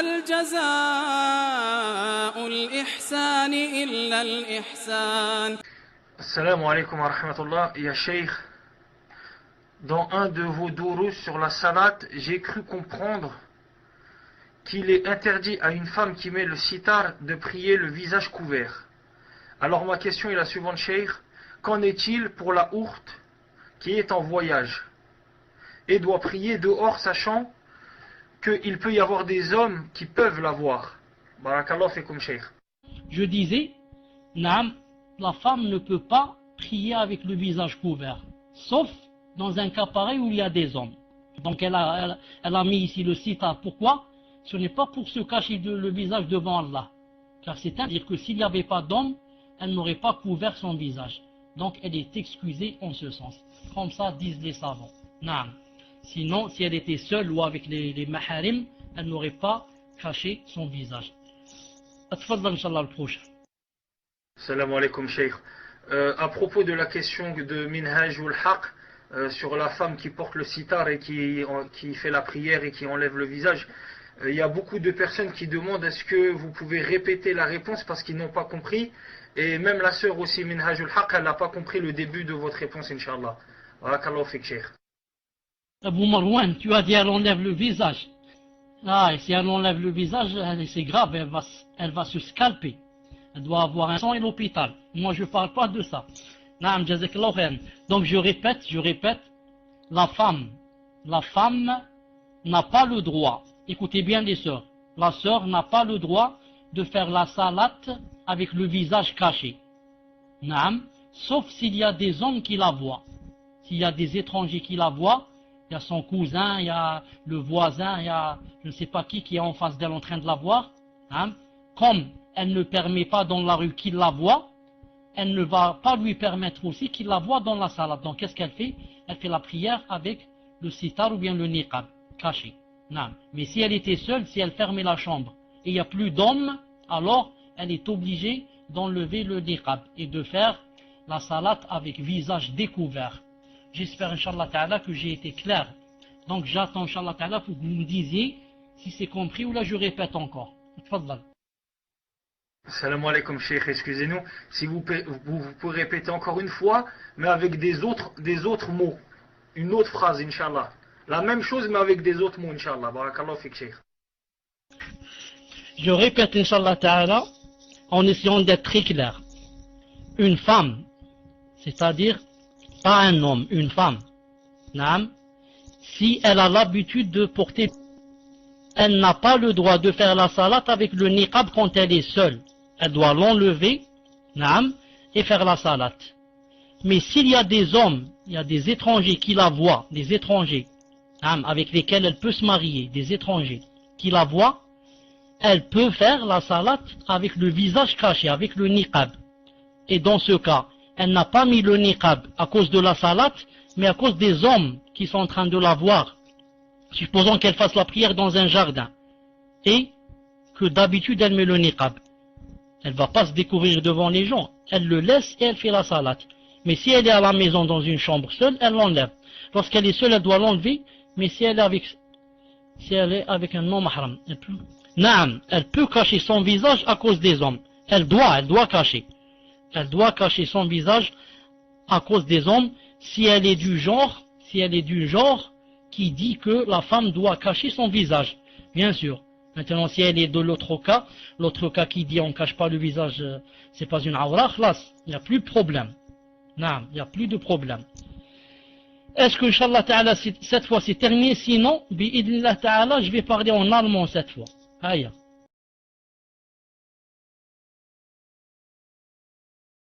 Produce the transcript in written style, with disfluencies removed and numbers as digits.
هل جزاء الإحسان إلا الإحسان. Assalamu alaikum wa rahmatullah. Ya Cheikh, dans un de vos dourous sur la salate, j'ai cru comprendre qu'il est interdit à une femme qui met le sitar de prier le visage couvert. Alors ma question est la suivante, Cheikh. Qu'en est-il pour la ourte qui est en voyage et doit prier dehors, sachant qu'il peut y avoir des hommes qui peuvent la voir? Barakallah fikum, Cheikh. Je disais, Naam, la femme ne peut pas prier avec le visage couvert, sauf dans un cas pareil où il y a des hommes. Donc elle a mis ici le sitar. Pourquoi? Ce n'est pas pour se cacher le visage devant Allah, car c'est-à-dire que s'il n'y avait pas d'homme, elle n'aurait pas couvert son visage. Donc elle est excusée en ce sens. Comme ça disent les savants. Naam. Sinon, si elle était seule ou avec les maharim, elle n'aurait pas caché son visage. Atfadal, Inch'Allah, le prochain. Salam alaikum, Cheikh. À propos de la question de Minhaj ul Haq, sur la femme qui porte le sitar et qui fait la prière et qui enlève le visage, il y a beaucoup de personnes qui demandent est-ce que vous pouvez répéter la réponse parce qu'ils n'ont pas compris, et même la sœur aussi Minhaj ul Haq, elle n'a pas compris le début de votre réponse, Inch'Allah. Barakallahu fik, Cheikh. Abu Marwan, tu as dit elle enlève le visage. Ah, et si elle enlève le visage, c'est grave, elle va se scalper. Elle doit avoir un sang et l'hôpital. Moi, je ne parle pas de ça. Naam, jazakallahu khairan. Donc, je répète, la femme n'a pas le droit, écoutez bien les sœurs, la sœur n'a pas le droit de faire la salate avec le visage caché. Naam, sauf s'il y a des hommes qui la voient. S'il y a des étrangers qui la voient, il y a son cousin, il y a le voisin, il y a je ne sais pas qui est en face d'elle en train de la voir. Naam. Comme elle ne permet pas dans la rue qu'il la voit, elle ne va pas lui permettre aussi qu'il la voit dans la salade. Donc qu'est-ce qu'elle fait? Elle fait la prière avec le sitar ou bien le niqab, caché. Non. Mais si elle était seule, si elle fermait la chambre et il n'y a plus d'hommes, alors elle est obligée d'enlever le niqab et de faire la salade avec visage découvert. J'espère, Inch'Allah Ta'ala, que j'ai été clair. Donc j'attends, Inch'Allah Ta'ala, pour que vous me disiez si c'est compris ou là je répète encore. Tfadal. Salam alaikum, Cheikh, excusez-nous. Si vous pouvez répéter encore une fois, mais avec des autres mots. Une autre phrase, Inch'Allah. La même chose, mais avec des autres mots, Inch'Allah. Barakallahu fik, Cheikh. Je répète, Inch'Allah Ta'ala, en essayant d'être très clair. Une femme, c'est-à-dire pas un homme, une femme, naam, si elle a l'habitude de porter, elle n'a pas le droit de faire la salate avec le niqab quand elle est seule. Elle doit l'enlever, naam, et faire la salate. Mais s'il y a des hommes, il y a des étrangers qui la voient, des étrangers, naam, avec lesquels elle peut se marier, des étrangers qui la voient, elle peut faire la salate avec le visage caché, avec le niqab. Et dans ce cas, elle n'a pas mis le niqab à cause de la salate, mais à cause des hommes qui sont en train de la voir. Supposons qu'elle fasse la prière dans un jardin, et que d'habitude elle met le niqab. Elle ne va pas se découvrir devant les gens, elle le laisse et elle fait la salate. Mais si elle est à la maison dans une chambre seule, elle l'enlève. Lorsqu'elle est seule, elle doit l'enlever, mais si elle est avec un non-mahram, elle peut cacher son visage à cause des hommes. Elle doit cacher. Elle doit cacher son visage à cause des hommes si elle est du genre qui dit que la femme doit cacher son visage. Bien sûr. Maintenant, si elle est de l'autre cas qui dit on ne cache pas le visage, c'est pas une awra, il n'y a plus de problème. Non, il n'y a plus de problème. Est-ce que, Inch'Allah Ta'ala, cette fois c'est terminé? Sinon, bi'idnillah Ta'ala, je vais parler en allemand cette fois. Aïe.